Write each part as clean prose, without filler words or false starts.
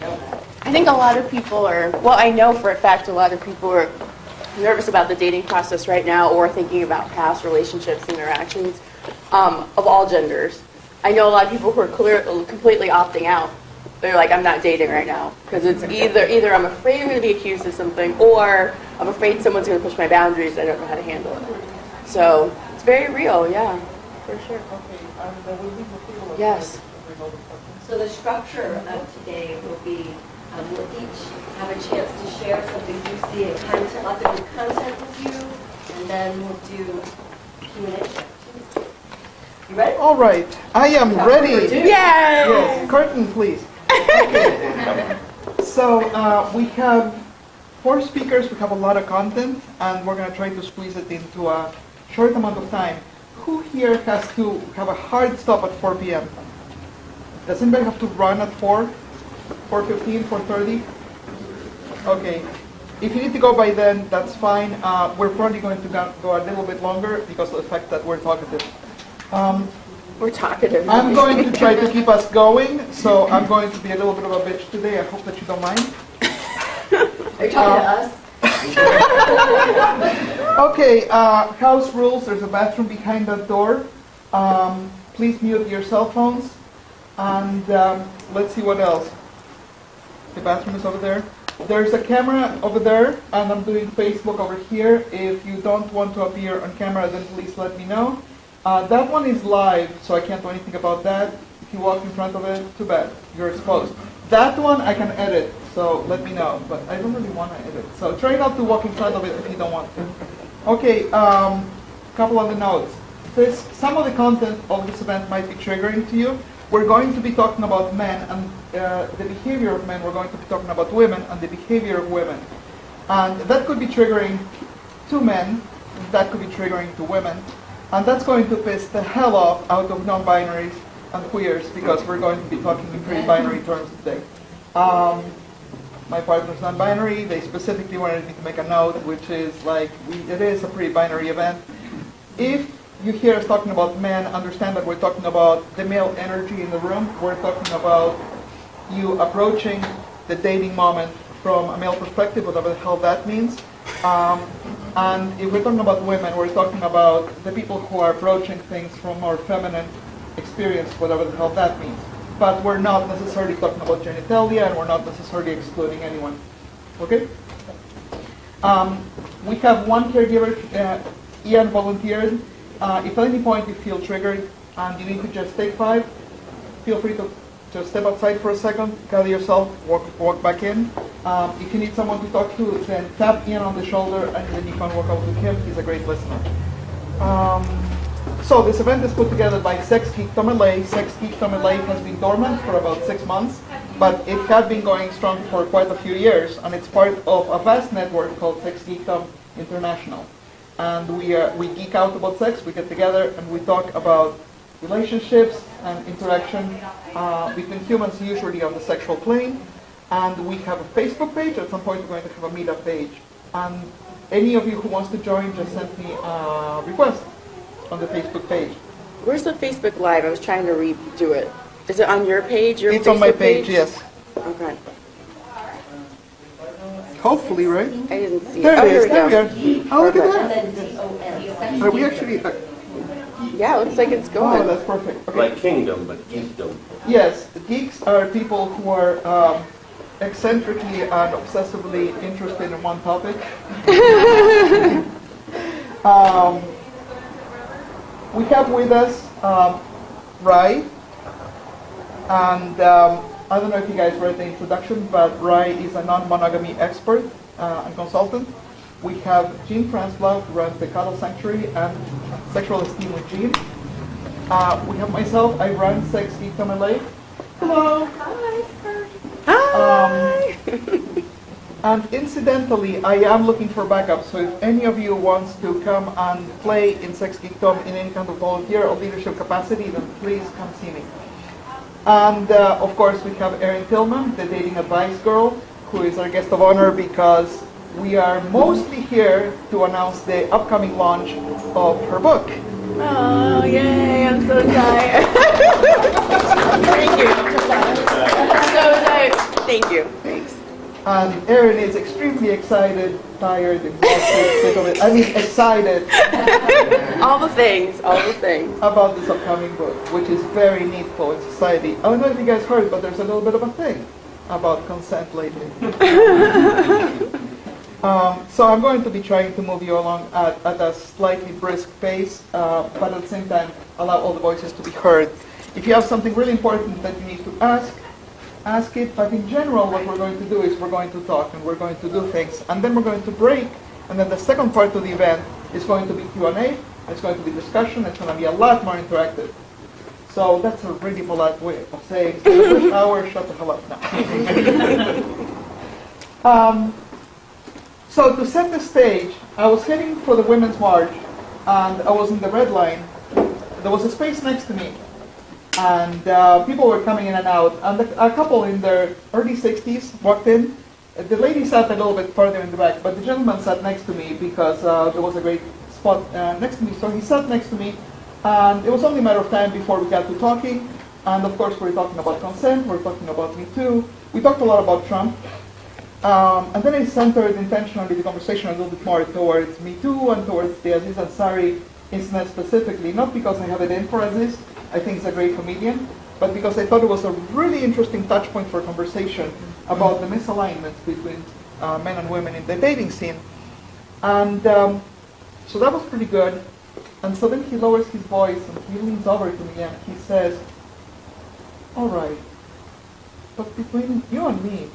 I think a lot of people are, well, I know for a fact a lot of people are nervous about the dating process right now or thinking about past relationships, interactions of all genders. I know a lot of people who are completely opting out. They're like, I'm not dating right now because it's either I'm afraid I'm going to be accused of something or I'm afraid someone's going to push my boundaries. I don't know how to handle it. So it's very real, yeah, for sure. Yes. So the structure of today will be we'll each have a chance to share something juicy and content, lots of good content with you, and then we'll do Q&A. You ready? All right, I am ready. Yay! Yes, curtain, please. Okay. So we have 4 speakers. We have a lot of content, and we're going to try to squeeze it into a short amount of time. Who here has to have a hard stop at 4 p.m.? Does anybody have to run at 4? 4:15, 4:30? Okay. If you need to go by then, that's fine. We're probably going to go a little bit longer because of the fact that we're talkative. We're talkative. I'm going to try to keep us going, so I'm going to be a little bit of a bitch today. I hope that you don't mind. Are you talking to us? Okay, house rules. There's a bathroom behind that door. Please mute your cell phones. And let's see what else. The bathroom is over there. There's a camera over there, and I'm doing Facebook over here. If you don't want to appear on camera, then please let me know. That one is live, so I can't do anything about that. If you walk in front of it, too bad. You're exposed. That one I can edit, so let me know. But I don't really want to edit. So try not to walk in front of it if you don't want to. Okay, couple of the notes. Some of the content of this event might be triggering to you. We're going to be talking about men and the behavior of men. We're going to be talking about women and the behavior of women. And that could be triggering to men. That could be triggering to women. And that's going to piss the hell off out of non-binaries and queers because we're going to be talking in pre-binary terms today. My partner's non-binary. They specifically wanted me to make a note, which is like, it is a pre-binary event. If you hear us talking about men, understand that we're talking about the male energy in the room. We're talking about you approaching the dating moment from a male perspective, whatever the hell that means. And if we're talking about women, we're talking about the people who are approaching things from more feminine experience, whatever the hell that means. But we're not necessarily talking about genitalia, and we're not necessarily excluding anyone. Okay? We have one caregiver. Ian volunteered. If at any point you feel triggered and you need to just take 5, feel free to just step outside for a second, gather yourself, walk back in. If you need someone to talk to, then tap Ian on the shoulder and then you can walk over to him. He's a great listener. So this event is put together by Sex Geekdom LA. Sex Geekdom LA has been dormant for about 6 months, but it had been going strong for quite a few years, and it's part of a vast network called Sex Geekdom International. And we geek out about sex. We get together and we talk about relationships and interaction between humans, usually on the sexual plane. And we have a Facebook page. At some point, we're going to have a meetup page. And any of you who wants to join, just send me a request on the Facebook page. Where's the Facebook Live? I was trying to redo it. Is it on your page? Your it's Facebook on my page, yes. Okay. Hopefully, right? I didn't see it. There it is. Here There we are. Oh, look at And that. then DON. Are we actually? Yeah, it looks like it's going. Oh, that's perfect. Okay. Like kingdom, but geekdom. Yes, geeks are people who are eccentrically and obsessively interested in one topic. We have with us Rai, and I don't know if you guys read the introduction, but Rai is a non-monogamy expert and consultant. We have Jean Franzblau, who runs the Cuddle Sanctuary and Sexual Esteem with Jean. We have myself, I run Sex Geekdom LA. Hello. Hi. And incidentally, I am looking for backup, so if any of you wants to come and play in Sex Geekdom in any kind of volunteer or leadership capacity, then please come see me. And of course, we have Erin Tillman, the dating advice girl, who is our guest of honor because we are mostly here to announce the upcoming launch of her book. Oh, yay, I'm so tired. Thank you. So tired. Thank you. Thanks. And Erin is extremely excited, tired, exhausted, sick of it. I mean, excited All the things. All the things. about this upcoming book, which is very needful in society. I don't know if you guys heard, but there's a little bit of a thing about consent lately. So I'm going to be trying to move you along at a slightly brisk pace, but at the same time allow all the voices to be heard. If you have something really important that you need to ask it, but in general what we're going to do is we're going to talk and we're going to do things, and then we're going to break, and then the second part of the event is going to be Q&A, it's going to be discussion, it's going to be a lot more interactive. So that's a really polite way of saying, first hour, shut the hell up now. So to set the stage, I was heading for the Women's March, and I was in the red line. There was a space next to me, and people were coming in and out. And a couple in their early 60s walked in. The lady sat a little bit further in the back, but the gentleman sat next to me because there was a great spot next to me. So he sat next to me, and it was only a matter of time before we got to talking. And of course, we're talking about consent, we're talking about METOO. We talked a lot about Trump. And then I centered intentionally the conversation a little bit more towards METOO and towards the Aziz Ansari incident specifically, not because I have it in for Aziz, I think he's a great comedian, but because I thought it was a really interesting touch point for conversation about the misalignments between men and women in the dating scene. And so that was pretty good. And so then he lowers his voice and he leans over to me and he says, all right, but between you and me,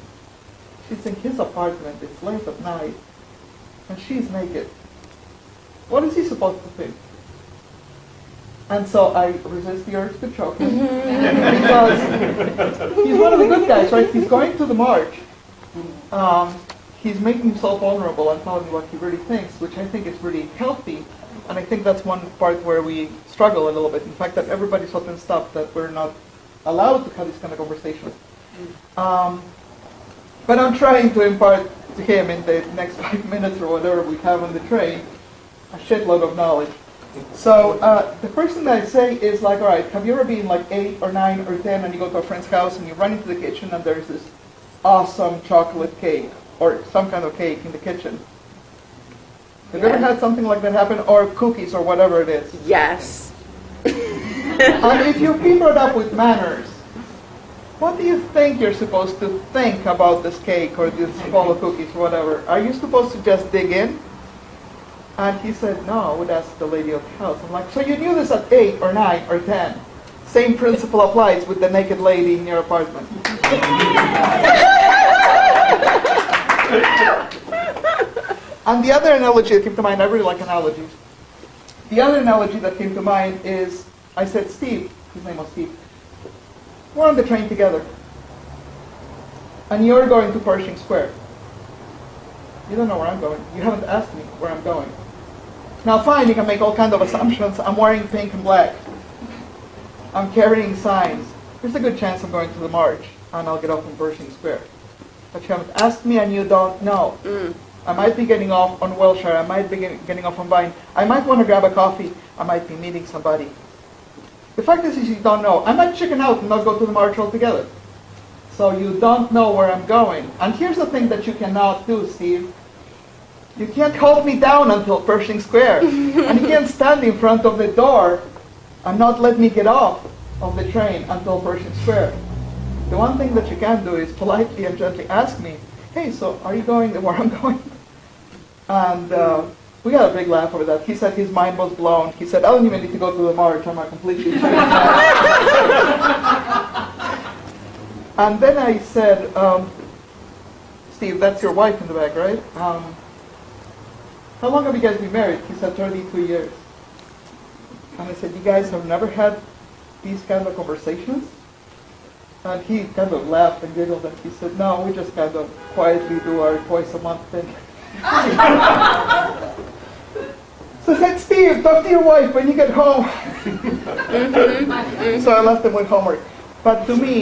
she's in his apartment, it's late at night, and she's naked. What is he supposed to think? And so I resist the urge to choke him, because he's one of the good guys, right? He's going to the march. He's making himself vulnerable and telling me what he really thinks, which I think is really healthy. And I think that's one part where we struggle a little bit. In fact, that everybody's so tensed up that we're not allowed to have these kind of conversations. But I'm trying to impart to him in the next 5 minutes or whatever we have on the train a shitload of knowledge. So the first thing that I say is like, all right, have you ever been like 8 or 9 or 10 and you go to a friend's house and you run into the kitchen and there's this awesome chocolate cake or some kind of cake in the kitchen? Have you ever had something like that happen? Or cookies or whatever it is? Yes. And if you've been brought up with manners, what do you think you're supposed to think about this cake or this bowl of cookies or whatever? Are you supposed to just dig in? And he said, no, I would ask the lady of the house. I'm like, so you knew this at 8 or 9 or 10. Same principle applies with the naked lady in your apartment. And the other analogy that came to mind, I really like analogies. The other analogy that came to mind is, I said, Steve, his name was Steve, we're on the train together. And you're going to Pershing Square. You don't know where I'm going. You haven't asked me where I'm going. Now fine, you can make all kinds of assumptions. I'm wearing pink and black. I'm carrying signs. There's a good chance I'm going to the march and I'll get off in Pershing Square. But you haven't asked me and you don't know. I might be getting off on Wilshire. I might be getting off on Vine. I might want to grab a coffee. I might be meeting somebody. The fact is you don't know. I might chicken out and not go to the march altogether. So you don't know where I'm going. And here's the thing that you cannot do, Steve. You can't hold me down until Pershing Square. And you can't stand in front of the door and not let me get off of the train until Pershing Square. The one thing that you can do is politely and gently ask me, hey, so are you going where I'm going? And we had a big laugh over that. He said his mind was blown. He said, I don't even need to go to the march. I'm a completely changed man. And then I said, Steve, that's your wife in the back, right? How long have you guys been married? He said, 32 years. And I said, you guys have never had these kind of conversations? And he kind of laughed and giggled and he said, no, we just kind of quietly do our twice a month thing. So I said, Steve, talk to your wife when you get home. So I left him with homework. But to me,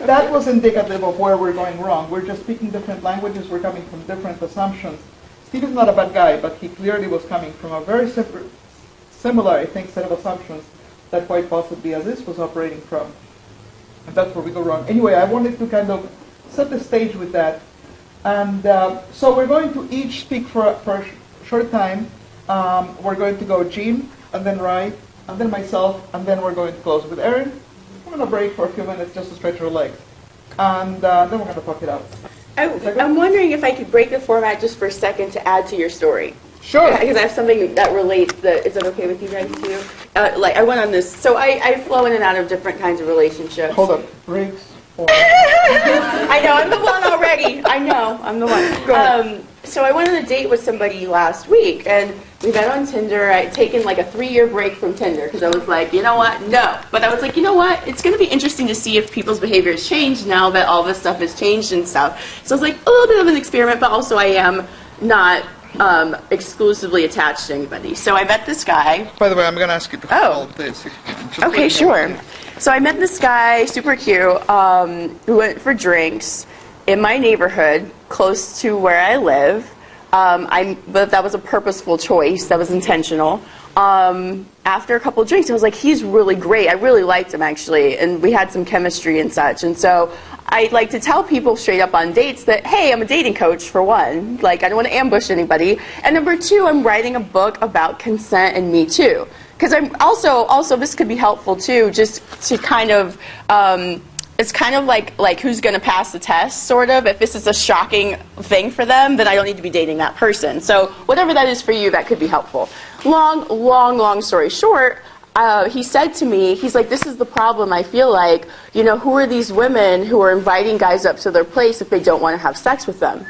that was indicative of where we're going wrong. We're just speaking different languages. We're coming from different assumptions. Steve is not a bad guy, but he clearly was coming from a very similar, I think, set of assumptions that quite possibly Aziz was operating from. And that's where we go wrong. Anyway, I wanted to kind of set the stage with that. And so we're going to each speak for a short time. We're going to go Jean, and then Rai, and then myself, and then we're going to close with Erin. We're going to break for a few minutes just to stretch our legs. And then we're going to talk it out. I'm wondering if I could break the format just for a second to add to your story. Sure. Because I have something that relates. Is that okay with you guys too? Like I went on this. So I flow in and out of different kinds of relationships. Hold up. Breaks. I know, I'm the one already. I know, I'm the one. Go ahead. So I went on a date with somebody last week, and we met on Tinder. I'd taken like a 3-year break from Tinder because I was like, you know what, no. But I was like, you know what, it's going to be interesting to see if people's behavior has changed now that all this stuff has changed and stuff. So I was like, a little bit of an experiment, but also I am not exclusively attached to anybody. So I met this guy. By the way, I'm going to ask you to hold this. Okay, sure. So I met this guy, super cute, who went for drinks in my neighborhood, close to where I live. But that was a purposeful choice. That was intentional. After a couple of drinks, I was like, he's really great. I really liked him, actually, and we had some chemistry and such. And so I like to tell people straight up on dates that, hey, I'm a dating coach, for one. Like, I don't want to ambush anybody. And number two, I'm writing a book about consent and METOO. Because I'm also this could be helpful too, just to kind of, it's kind of like who's going to pass the test, sort of. If this is a shocking thing for them, then I don't need to be dating that person. So whatever that is for you, that could be helpful. Long story short, he said to me, he's like, this is the problem. I feel like, you know, who are these women who are inviting guys up to their place if they don't want to have sex with them?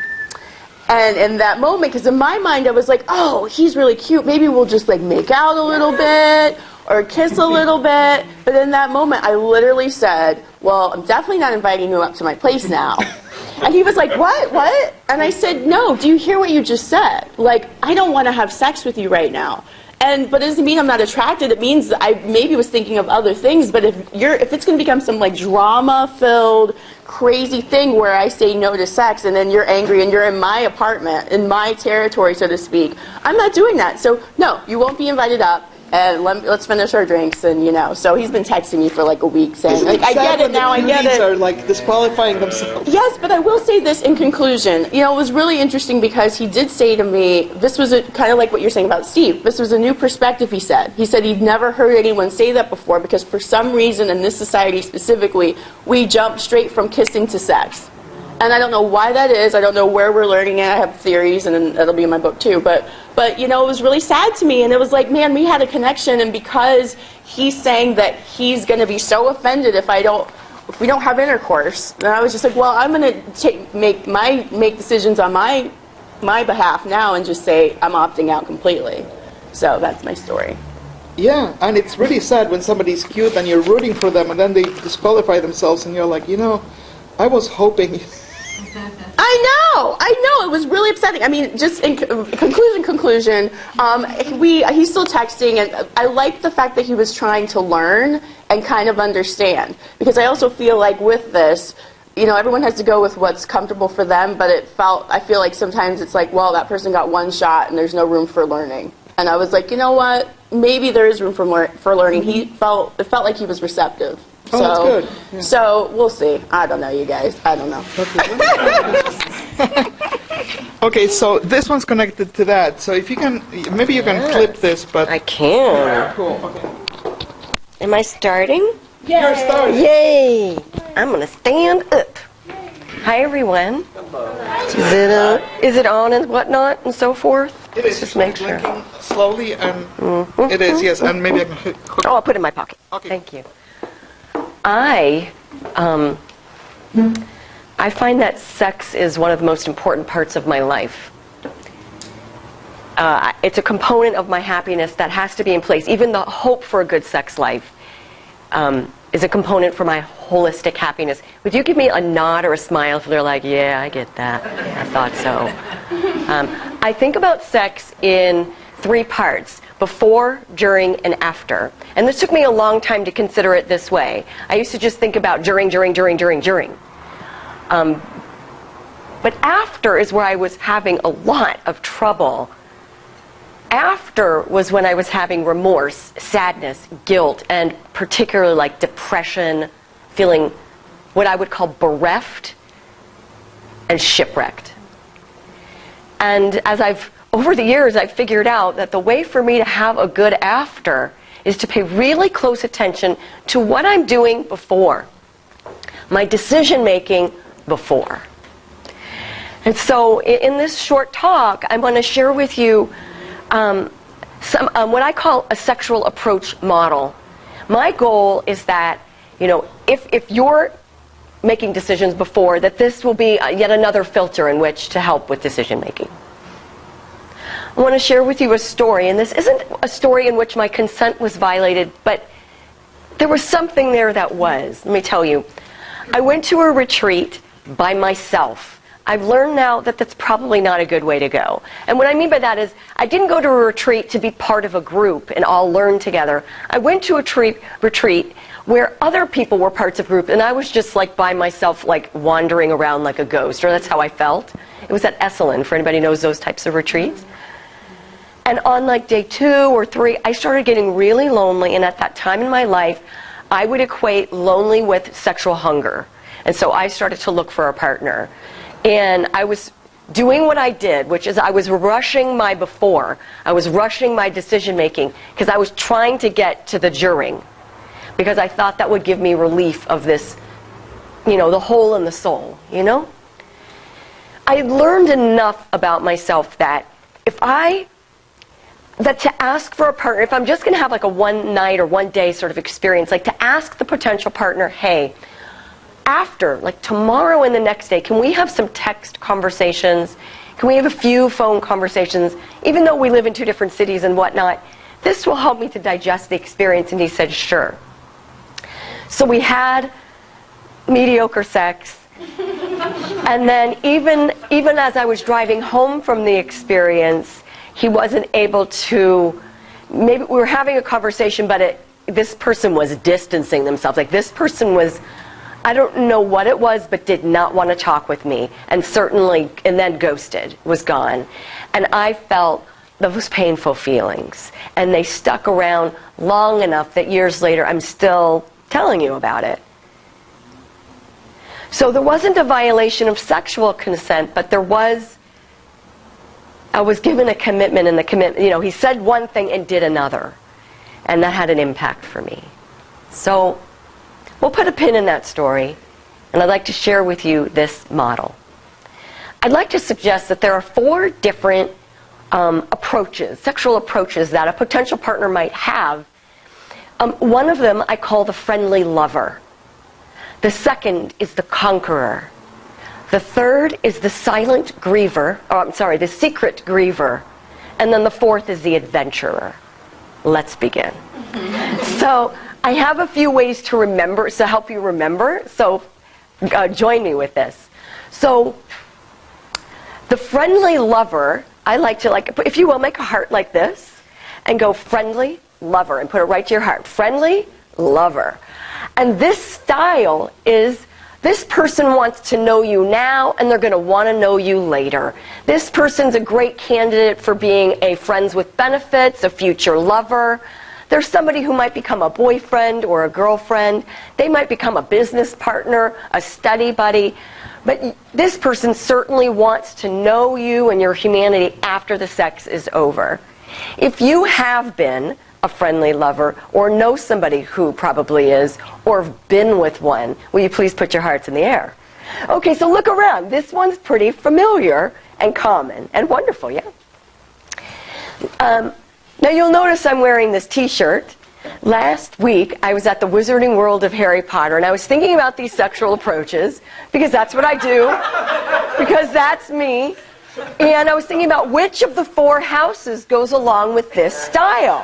And in that moment, because in my mind I was like, oh, he's really cute. Maybe we'll just like make out a little bit or kiss a little bit. But in that moment, I literally said, well, I'm definitely not inviting you up to my place now. And he was like, what? And I said, no, do you hear what you just said? Like, I don't want to have sex with you right now. But it doesn't mean I'm not attracted. It means I maybe was thinking of other things. But if it's going to become some like drama-filled, crazy thing where I say no to sex and then you're angry and you're in my apartment, in my territory, so to speak, I'm not doing that. So no, you won't be invited up. And let's finish our drinks, and you know. So he's been texting me for like a week saying, like, I get it now, I get it. Are like disqualifying themselves. Yes, but I will say this in conclusion. You know, it was really interesting because he did say to me, this was kind of like what you're saying about Steve. This was a new perspective, he said. He said he'd never heard anyone say that before because for some reason in this society specifically, we jump straight from kissing to sex. And I don't know why that is. I don't know where we're learning it. I have theories, and it'll be in my book too. But you know, it was really sad to me. And it was like, man, we had a connection. And because he's saying that he's going to be so offended if we don't have intercourse, then I was just like, well, I'm going to make decisions on my behalf now and just say I'm opting out completely. So that's my story. Yeah, and it's really sad when somebody's cute and you're rooting for them, and then they disqualify themselves, and you're like, you know, I was hoping. I know. It was really upsetting. I mean, just in conclusion, he's still texting, and I liked the fact that he was trying to learn and kind of understand. Because I also feel like with this, you know, everyone has to go with what's comfortable for them, but I feel like sometimes it's like, well, that person got one shot and there's no room for learning. And I was like, you know what? Maybe there is room for learning. It felt like he was receptive. Oh, that's good. Yeah. So we'll see. I don't know, you guys. I don't know. Okay, so this one's connected to that. So if you can, maybe you can clip this, but I can. cool. Okay. Am I starting? Yay. You're starting. Yay! I'm gonna stand up. Hi everyone. Hello. Is it on and whatnot and so forth? It is. Just make sure. Blinking slowly, and it is, yes. And maybe I can hook. Oh, I'll put it in my pocket. Okay. Thank you. I find that sex is one of the most important parts of my life. It's a component of my happiness that has to be in place. Even the hope for a good sex life is a component for my holistic happiness. Would you give me a nod or a smile if they're like, yeah, I get that. I thought so. I think about sex in 3 parts: before, during, and after. And this took me a long time to consider it this way. I used to just think about during. But after is where I was having a lot of trouble. After was when I was having remorse, sadness, guilt, and particularly like depression, feeling what I would call bereft and shipwrecked. And over the years, I've figured out that the way for me to have a good after is to pay really close attention to what I'm doing before, my decision making before. And so in this short talk, I'm going to share with you what I call a sexual approach model. My goal is that, if you're making decisions before, that this will be yet another filter in which to help with decision making. I want to share with you a story, and this isn't a story in which my consent was violated, but there was something there that was. Let me tell you. I went to a retreat by myself. I've learned now that that's probably not a good way to go. And what I mean by that is, I didn't go to a retreat to be part of a group and all learn together. I went to a retreat where other people were parts of group, and I was just like by myself, like wandering around like a ghost, or that's how I felt. It was at Esalen, for anybody who knows those types of retreats. And on like day 2 or 3, I started getting really lonely, and at that time in my life, I would equate lonely with sexual hunger. And so I started to look for a partner. And I was doing what I did, which is I was rushing my before. I was rushing my decision making because I was trying to get to the during. Because I thought that would give me relief of this, the hole in the soul, I had learned enough about myself that that to ask for a partner, if I'm just going to have like a one night or one day sort of experience, like to ask the potential partner, hey, after, like tomorrow and the next day, can we have some text conversations? Can we have a few phone conversations? Even though we live in 2 different cities and whatnot, this will help me to digest the experience. And he said, sure. So we had mediocre sex. And then even as I was driving home from the experience, he wasn't able to, maybe we were having a conversation, but this person was distancing themselves. Like this person was, I don't know what it was, but did not want to talk with me. And then ghosted, was gone. And I felt those painful feelings. And they stuck around long enough that years later I'm still telling you about it. So there wasn't a violation of sexual consent, but I was given a commitment, and the commitment, he said one thing and did another. And that had an impact for me. So we'll put a pin in that story, and I'd like to share with you this model. I'd like to suggest that there are 4 different approaches, sexual approaches that a potential partner might have. One of them I call the friendly lover. The second is the conqueror. The third is the silent griever, the secret griever. And then the 4th is the adventurer. Let's begin. So I have a few ways to remember, to help you remember. So join me with this. So the friendly lover, I like to, if you will, make a heart like this and go friendly lover and put it right to your heart. Friendly lover. And this style is, this person wants to know you now, and they're going to want to know you later. This person's a great candidate for being a friends with benefits, a future lover. There's somebody who might become a boyfriend or a girlfriend. They might become a business partner, a study buddy. But this person certainly wants to know you and your humanity after the sex is over. If you have been a friendly lover, or know somebody who probably is, or have been with one, will you please put your hearts in the air? Okay, so look around. This one's pretty familiar and common and wonderful, yeah? Now you'll notice I'm wearing this t-shirt. Last week I was at the Wizarding World of Harry Potter, and I was thinking about these sexual approaches, because that's what I do, because that's me. And I was thinking about which of the 4 houses goes along with this style.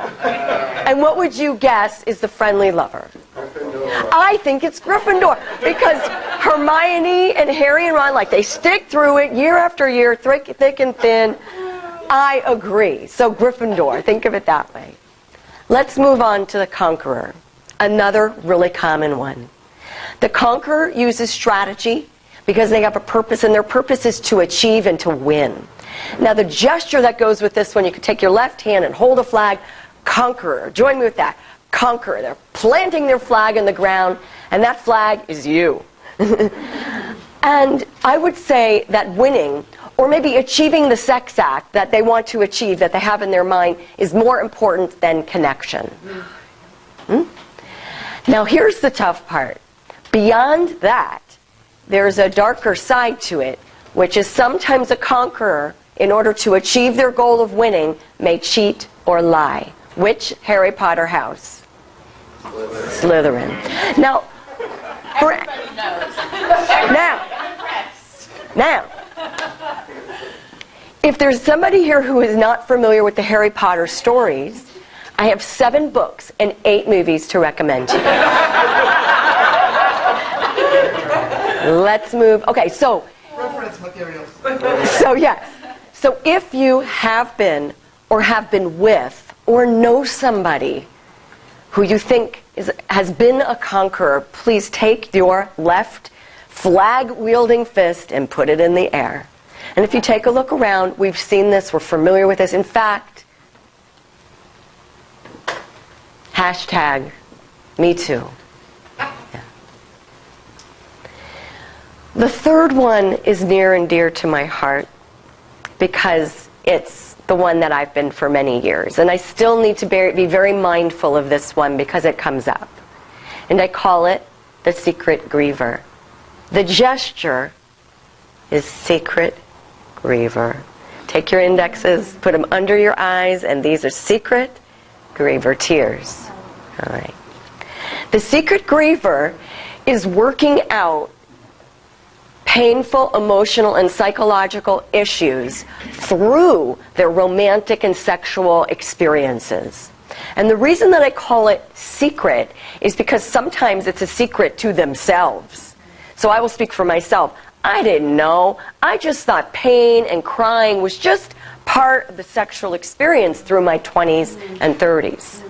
And what would you guess is the friendly lover? Gryffindor. I think it's Gryffindor, because Hermione and Harry and Ron, they stick through it year after year, thick and thin. I agree. So Gryffindor, think of it that way. Let's move on to the conqueror, another really common one. The conqueror uses strategy, because they have a purpose, and their purpose is to achieve and to win. Now the gesture that goes with this one, you can take your left hand and hold a flag, conqueror. Join me with that. Conqueror. They're planting their flag in the ground, and that flag is you. And I would say that winning, or maybe achieving the sex act that they want to achieve, that they have in their mind, is more important than connection. Now here's the tough part. Beyond that, there's a darker side to it, which is sometimes a conqueror, in order to achieve their goal of winning, may cheat or lie. Which Harry Potter house? Slytherin. Now, Everybody knows. now, if there's somebody here who is not familiar with the Harry Potter stories, I have 7 books and 8 movies to recommend to you. Let's move. Okay, so Reference materials. So yes. So if you have been or have been with or know somebody who you think has been a conqueror, please take your left flag-wielding fist and put it in the air. And if you take a look around, we've seen this, we're familiar with this. In fact, hashtag #METOO. The third one is near and dear to my heart because it's the one that I've been for many years. And I still need to be very mindful of this one because it comes up. And I call it the secret griever. The gesture is secret griever. Take your indexes, put them under your eyes, and these are secret griever tears. All right. The secret griever is working out painful emotional and psychological issues through their romantic and sexual experiences. And the reason that I call it secret is because sometimes it's a secret to themselves. So I will speak for myself. I didn't know. I just thought pain and crying was just part of the sexual experience through my 20s and 30s.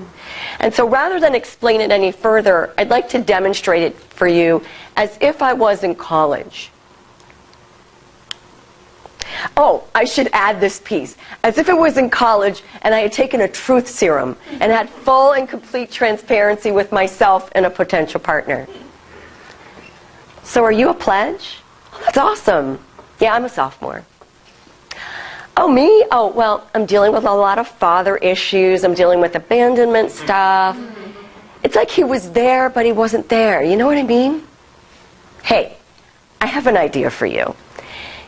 And so rather than explain it any further, I'd like to demonstrate it for you as if I was in college. Oh, I should add this piece. As if it was in college and I had taken a truth serum and had full and complete transparency with myself and a potential partner. So are you a pledge? Oh, that's awesome. Yeah, I'm a sophomore. Oh, me? Oh, well, I'm dealing with a lot of father issues. I'm dealing with abandonment stuff. It's like he was there, but he wasn't there. You know what I mean? Hey, I have an idea for you.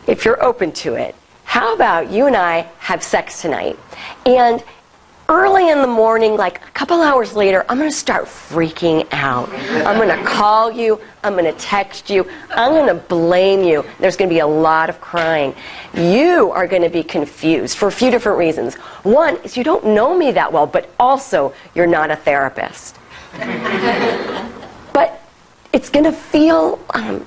If you're open to it, how about you and I have sex tonight? And early in the morning, like a couple hours later, I'm going to start freaking out. I'm going to call you. I'm going to text you. I'm going to blame you. There's going to be a lot of crying. You are going to be confused for a few different reasons. One is you don't know me that well, but also you're not a therapist. But it's going to feel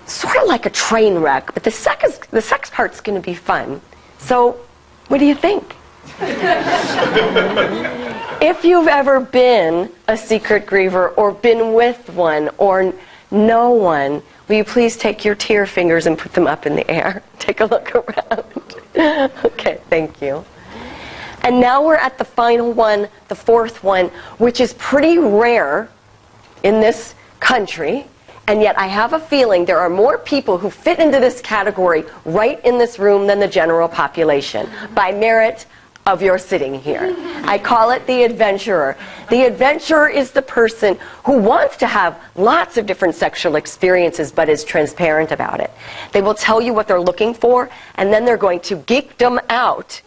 sort of like a train wreck, but the sex part's going to be fun. So, what do you think? If you've ever been a secret griever or been with one or know one, will you please take your tear fingers and put them up in the air? Take a look around. Okay, thank you. And now we're at the final one, the fourth one, which is pretty rare in this country. And yet I have a feeling there are more people who fit into this category right in this room than the general population, by merit of your sitting here. I call it the adventurer. The adventurer is the person who wants to have lots of different sexual experiences but is transparent about it. They will tell you what they're looking for, and then they're going to geek them out.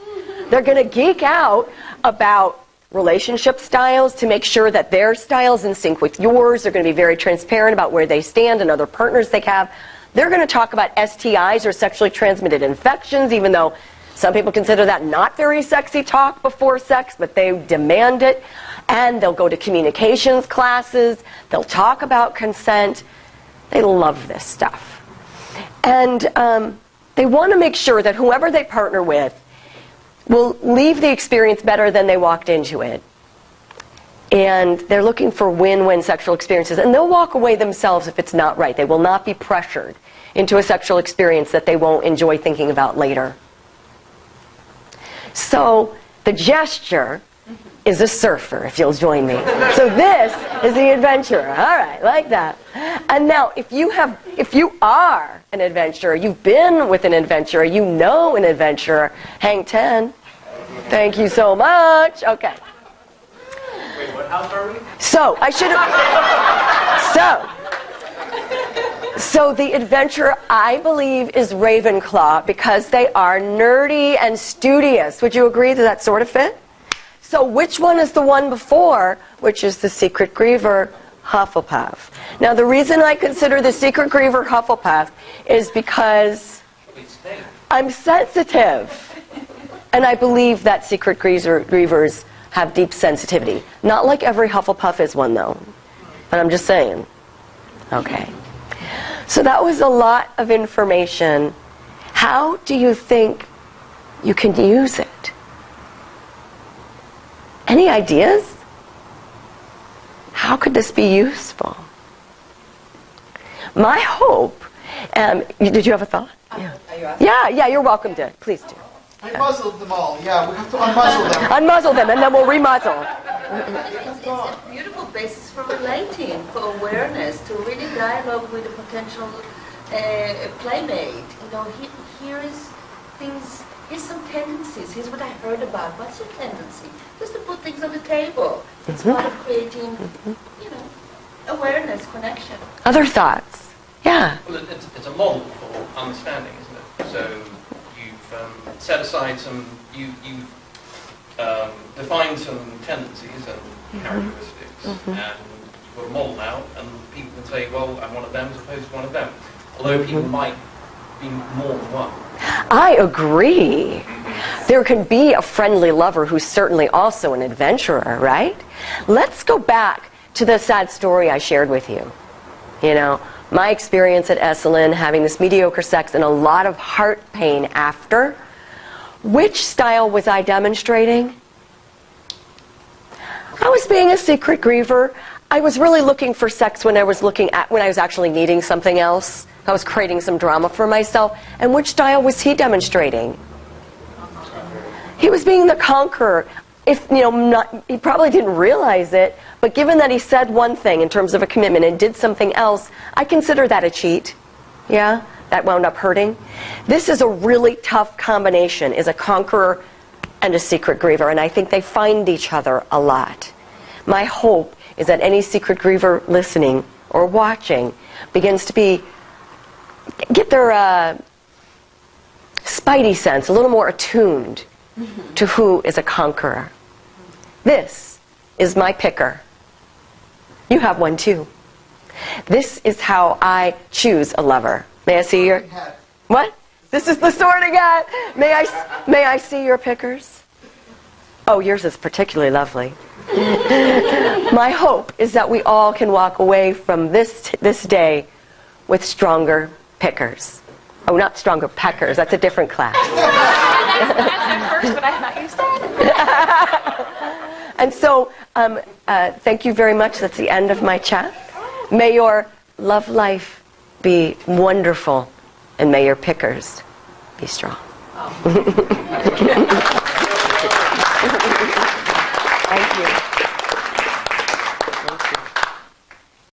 They're going to geek out about relationship styles to make sure that their style's in sync with yours. They're going to be very transparent about where they stand and other partners they have. They're going to talk about STIs or sexually transmitted infections, even though some people consider that not very sexy talk before sex, but they demand it. And they'll go to communications classes. They'll talk about consent. They love this stuff. And they want to make sure that whoever they partner with will leave the experience better than they walked into it. And they're looking for win-win sexual experiences. And they'll walk away themselves if it's not right. They will not be pressured into a sexual experience that they won't enjoy thinking about later. So the gesture is a surfer, if you'll join me. So this is the adventurer. All right, like that. And now, if you are an adventurer, you've been with an adventurer, you know an adventurer, hang 10. Thank you so much. Okay. Wait, what house are we? So, I should have... So the adventurer, I believe, is Ravenclaw because they are nerdy and studious. Would you agree that that sort of fit? So which one is the one before, which is the Secret Griever, Hufflepuff? Now the reason I consider the Secret Griever Hufflepuff is because I'm sensitive. And I believe that Secret Grievers have deep sensitivity. Not like every Hufflepuff is one, though. But I'm just saying. Okay. So that was a lot of information. How do you think you can use it? Any ideas? How could this be useful? My hope, did you have a thought? Yeah, you're welcome to. Please do. I muzzled them all. Yeah, we have to unmuzzle them. Unmuzzle them, and then we'll remuzzle. It's a beautiful basis for relating, for awareness, to really dialogue with a potential playmate. You know, here is things, here's some tendencies, here's what I heard about. What's your tendency? Just to put things on the table. It's part of creating, you know, awareness, connection. Other thoughts? Yeah. Well, it's a model for understanding, isn't it? So you've set aside some, you've defined some tendencies and characteristics, and you've got a model now, and people can say, well, I'm one of them as opposed to one of them. Although people might be more than one. I agree. There can be a friendly lover who's certainly also an adventurer, right? Let's go back to the sad story I shared with you. You know, my experience at Esalen, having this mediocre sex and a lot of heart pain after. Which style was I demonstrating? I was being a secret griever. I was really looking for sex when I was actually needing something else. I was creating some drama for myself. And which style was he demonstrating? He was being the conqueror. He probably didn't realize it, but given that he said one thing in terms of a commitment and did something else, I consider that a cheat. Yeah? That wound up hurting. This is a really tough combination, is a conqueror and a secret griever, and I think they find each other a lot. My hope is that any secret griever listening or watching begins to get their spidey sense a little more attuned to who is a conqueror. This is my picker. You have one too. This is how I choose a lover. May I see your... What? This is the sorting hat. May I see your pickers? Oh, yours is particularly lovely. My hope is that we all can walk away from this day with stronger pickers. Oh, not stronger peckers. That's a different class. First, but I'm not used to it. And so, thank you very much. That's the end of my chat. May your love life be wonderful, and may your pickers be strong. Thank you.